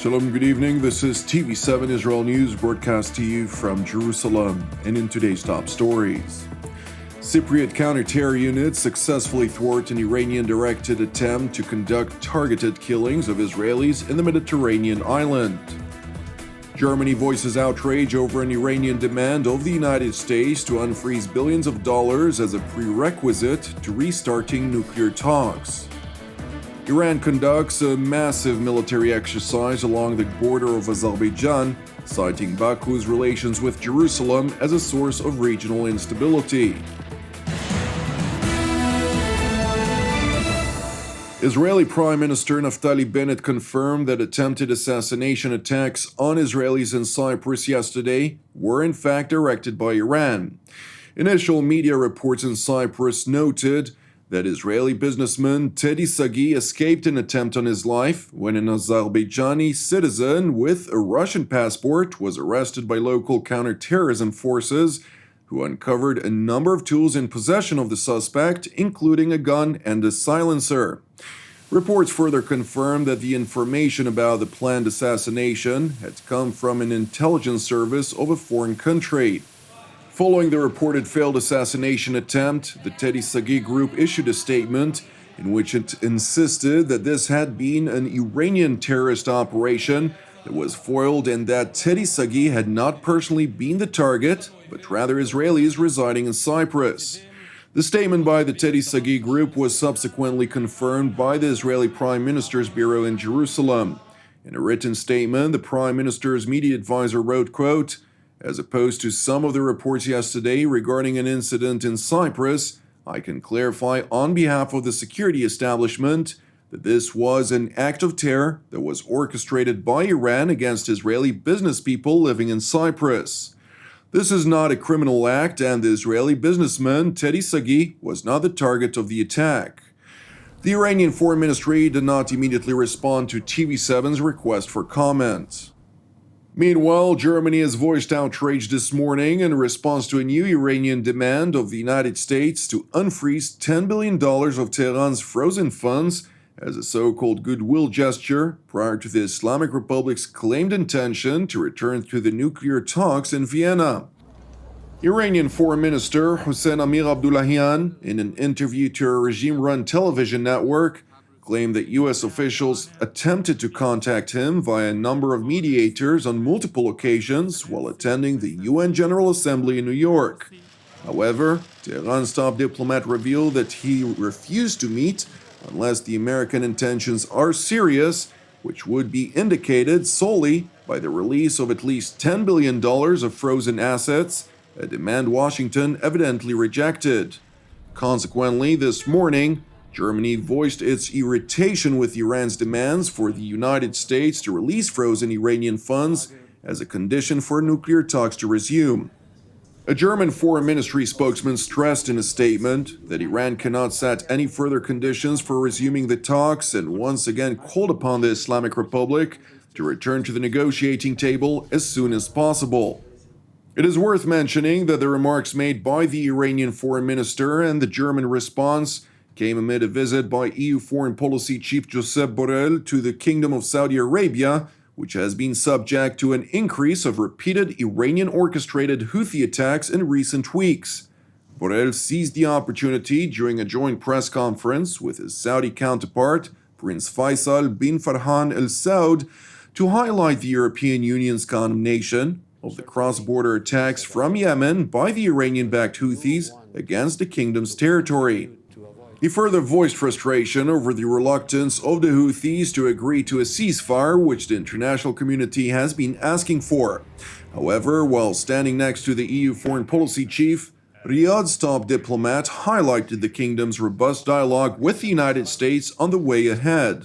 Shalom, good evening. This is TV7 Israel News broadcast to you from Jerusalem. And in today's top stories, Cypriot counter-terror units successfully thwart an Iranian-directed attempt to conduct targeted killings of Israelis in the Mediterranean island. Germany voices outrage over an Iranian demand of the United States to unfreeze billions of dollars as a prerequisite to restarting nuclear talks. Iran conducts a massive military exercise along the border of Azerbaijan, citing Baku's relations with Jerusalem as a source of regional instability. Israeli Prime Minister Naftali Bennett confirmed that attempted assassination attacks on Israelis in Cyprus yesterday were in fact directed by Iran. Initial media reports in Cyprus noted that Israeli businessman Teddy Sagi escaped an attempt on his life when an Azerbaijani citizen with a Russian passport was arrested by local counterterrorism forces, who uncovered a number of tools in possession of the suspect, including a gun and a silencer. Reports further confirmed that the information about the planned assassination had come from an intelligence service of a foreign country. Following the reported failed assassination attempt, the Teddy Sagi group issued a statement in which it insisted that this had been an Iranian terrorist operation that was foiled and that Teddy Sagi had not personally been the target, but rather Israelis residing in Cyprus. The statement by the Teddy Sagi group was subsequently confirmed by the Israeli Prime Minister's Bureau in Jerusalem. In a written statement, the Prime Minister's media advisor wrote, quote, "As opposed to some of the reports yesterday regarding an incident in Cyprus, I can clarify on behalf of the security establishment that this was an act of terror that was orchestrated by Iran against Israeli business people living in Cyprus. This is not a criminal act, and the Israeli businessman Teddy Sagi was not the target of the attack." The Iranian Foreign Ministry did not immediately respond to TV7's request for comment. Meanwhile, Germany has voiced outrage this morning in response to a new Iranian demand of the United States to unfreeze $10 billion of Tehran's frozen funds as a so-called goodwill gesture prior to the Islamic Republic's claimed intention to return to the nuclear talks in Vienna. Iranian Foreign Minister Hossein Amir Abdullahian, in an interview to a regime-run television network, claimed that U.S. officials attempted to contact him via a number of mediators on multiple occasions while attending the UN General Assembly in New York. However, Tehran's top diplomat revealed that he refused to meet unless the American intentions are serious, which would be indicated solely by the release of at least $10 billion of frozen assets, a demand Washington evidently rejected. Consequently, this morning, Germany voiced its irritation with Iran's demands for the United States to release frozen Iranian funds as a condition for nuclear talks to resume. A German Foreign Ministry spokesman stressed in a statement that Iran cannot set any further conditions for resuming the talks and once again called upon the Islamic Republic to return to the negotiating table as soon as possible. It is worth mentioning that the remarks made by the Iranian Foreign Minister and the German response came amid a visit by EU Foreign Policy Chief Josep Borrell to the Kingdom of Saudi Arabia, which has been subject to an increase of repeated Iranian-orchestrated Houthi attacks in recent weeks. Borrell seized the opportunity during a joint press conference with his Saudi counterpart, Prince Faisal bin Farhan Al Saud, to highlight the European Union's condemnation of the cross-border attacks from Yemen by the Iranian-backed Houthis against the kingdom's territory. He further voiced frustration over the reluctance of the Houthis to agree to a ceasefire, which the international community has been asking for. However, while standing next to the EU foreign policy chief, Riyadh's top diplomat highlighted the kingdom's robust dialogue with the United States on the way ahead.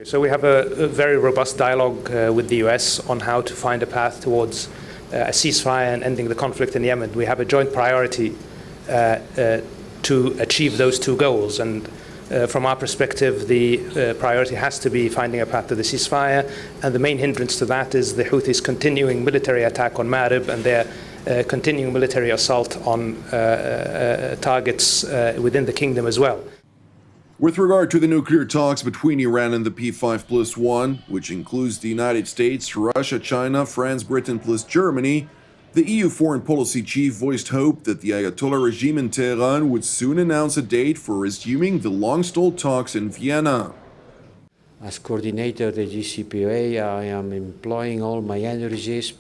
So we have a very robust dialogue with the US on how to find a path towards a ceasefire and ending the conflict in Yemen. We have a joint priority to achieve those two goals, and from our perspective the priority has to be finding a path to the ceasefire, and the main hindrance to that is the Houthis' continuing military attack on Ma'rib and their continuing military assault on targets within the kingdom as well. With regard to the nuclear talks between Iran and the P5+1, which includes the United States, Russia, China, France, Britain plus Germany, the EU foreign policy chief voiced hope that the Ayatollah regime in Tehran would soon announce a date for resuming the long-stalled talks in Vienna. As coordinator of the JCPOA, I am employing all my energies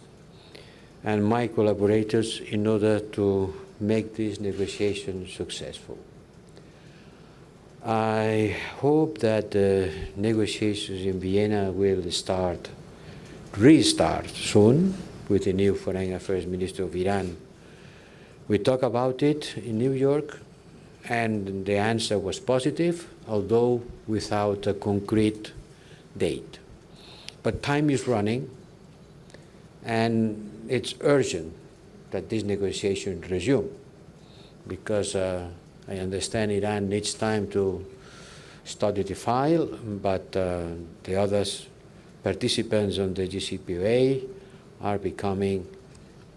and my collaborators in order to make these negotiations successful. I hope that the negotiations in Vienna will restart soon with the new Foreign Affairs Minister of Iran. We talked about it in New York, and the answer was positive, although without a concrete date. But time is running, and it's urgent that this negotiation resume, because I understand Iran needs time to study the file, but the other participants on the JCPOA are becoming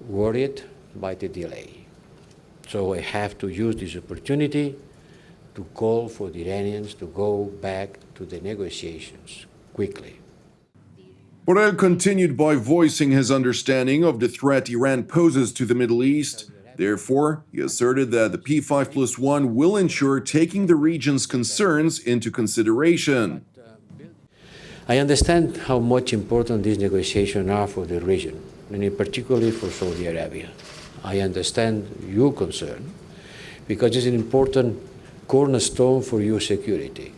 worried by the delay. So I have to use this opportunity to call for the Iranians to go back to the negotiations quickly. Borrell continued by voicing his understanding of the threat Iran poses to the Middle East. Therefore, he asserted that the P5+1 will ensure taking the region's concerns into consideration. I understand how much important these negotiations are for the region, and in particular for Saudi Arabia. I understand your concern, because it's an important cornerstone for your security,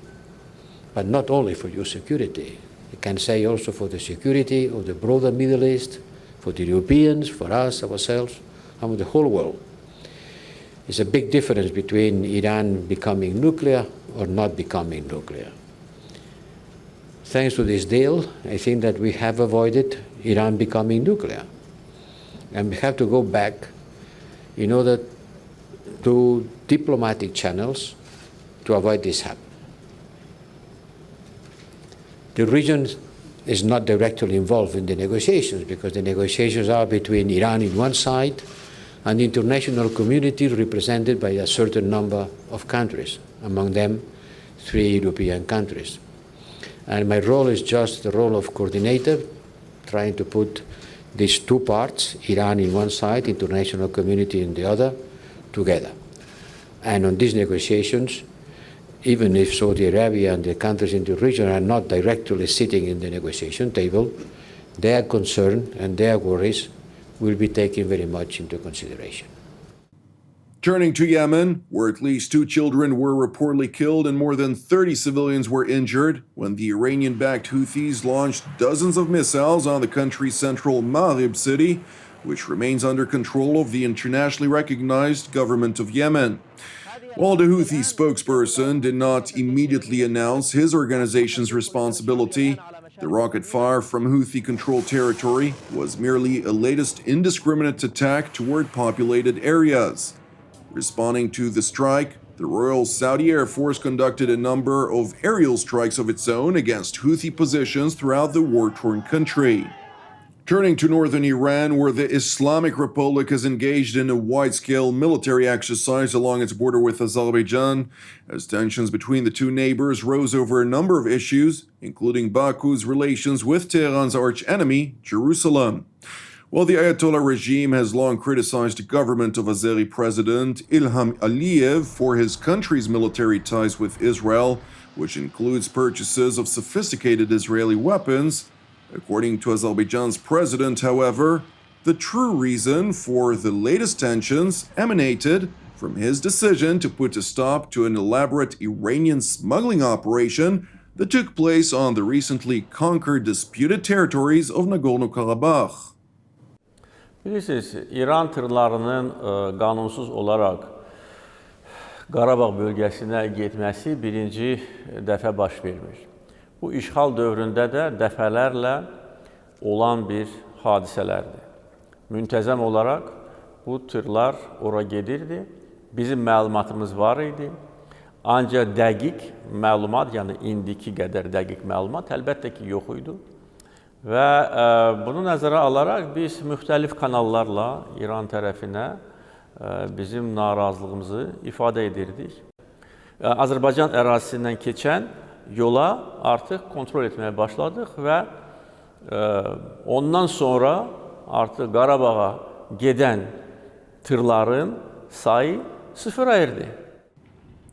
but not only for your security. I can say also for the security of the broader Middle East, for the Europeans, for us, ourselves, and for the whole world. There's a big difference between Iran becoming nuclear or not becoming nuclear. Thanks to this deal, I think that we have avoided Iran becoming nuclear. And we have to go back in order to diplomatic channels to avoid this happening. The region is not directly involved in the negotiations, because the negotiations are between Iran on one side and the international community represented by a certain number of countries, among them 3 European countries. And my role is just the role of coordinator, trying to put these two parts, Iran on one side, international community on the other, together. And on these negotiations, even if Saudi Arabia and the countries in the region are not directly sitting in the negotiation table, their concern and their worries will be taken very much into consideration. Turning to Yemen, where at least 2 children were reportedly killed and more than 30 civilians were injured when the Iranian-backed Houthis launched dozens of missiles on the country's central Ma'rib city, which remains under control of the internationally recognized government of Yemen. While the Houthi spokesperson did not immediately announce his organization's responsibility, the rocket fire from Houthi-controlled territory was merely a latest indiscriminate attack toward populated areas. Responding to the strike, the Royal Saudi Air Force conducted a number of aerial strikes of its own against Houthi positions throughout the war-torn country. Turning to northern Iran, where the Islamic Republic is engaged in a wide-scale military exercise along its border with Azerbaijan, as tensions between the two neighbors rose over a number of issues, including Baku's relations with Tehran's arch-enemy, Jerusalem. While the Ayatollah regime has long criticized the government of Azeri President Ilham Aliyev for his country's military ties with Israel, which includes purchases of sophisticated Israeli weapons, according to Azerbaijan's president, however, the true reason for the latest tensions emanated from his decision to put a stop to an elaborate Iranian smuggling operation that took place on the recently conquered disputed territories of Nagorno-Karabakh. Bilirsiniz, İran tırlarının qanunsuz olaraq Qarabağ bölgəsinə getməsi birinci dəfə baş vermiş. Bu işğal dövründə də dəfələrlə olan bir hadisələrdir. Müntəzəm olaraq bu tırlar ora gedirdi. Bizim məlumatımız var idi. Ancaq dəqiq məlumat, yəni indiki qədər dəqiq məlumat əlbəttə ki, yox idi. Və bunu nəzərə alaraq biz müxtəlif kanallarla İran tərəfinə bizim narazılığımızı ifadə edirdik. Azərbaycan ərazisindən keçən yola artıq kontrol etməyə başladıq və ondan sonra artıq Qarabağa gedən tırların sayı sıfıra erdi.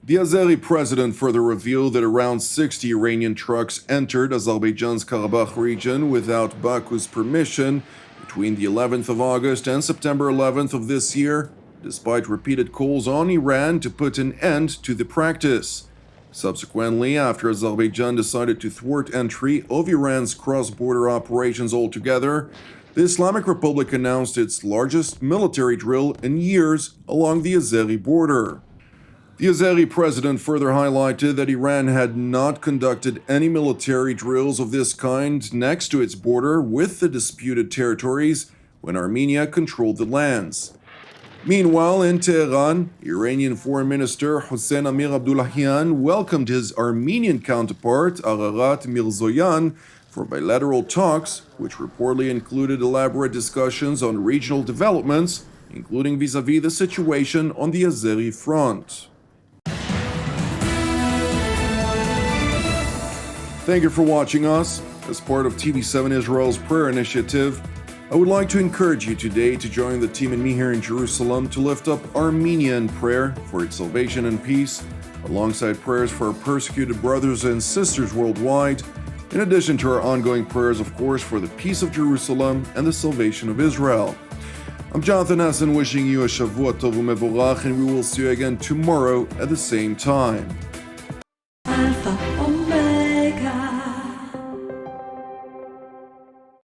The Azeri president further revealed that around 60 Iranian trucks entered Azerbaijan's Karabakh region without Baku's permission between the 11th of August and September 11th of this year, despite repeated calls on Iran to put an end to the practice. Subsequently, after Azerbaijan decided to thwart entry of Iran's cross-border operations altogether, the Islamic Republic announced its largest military drill in years along the Azeri border. The Azeri president further highlighted that Iran had not conducted any military drills of this kind next to its border with the disputed territories when Armenia controlled the lands. Meanwhile, in Tehran, Iranian Foreign Minister Hossein Amir Abdullahian welcomed his Armenian counterpart Ararat Mirzoyan for bilateral talks, which reportedly included elaborate discussions on regional developments, including vis-à-vis the situation on the Azeri front. Thank you for watching us. As part of TV7 Israel's prayer initiative, I would like to encourage you today to join the team and me here in Jerusalem to lift up Armenia in prayer for its salvation and peace, alongside prayers for our persecuted brothers and sisters worldwide, in addition to our ongoing prayers, of course, for the peace of Jerusalem and the salvation of Israel. I'm Jonathan Hassan wishing you a Shavua Tov U'Mevorach, and we will see you again tomorrow at the same time.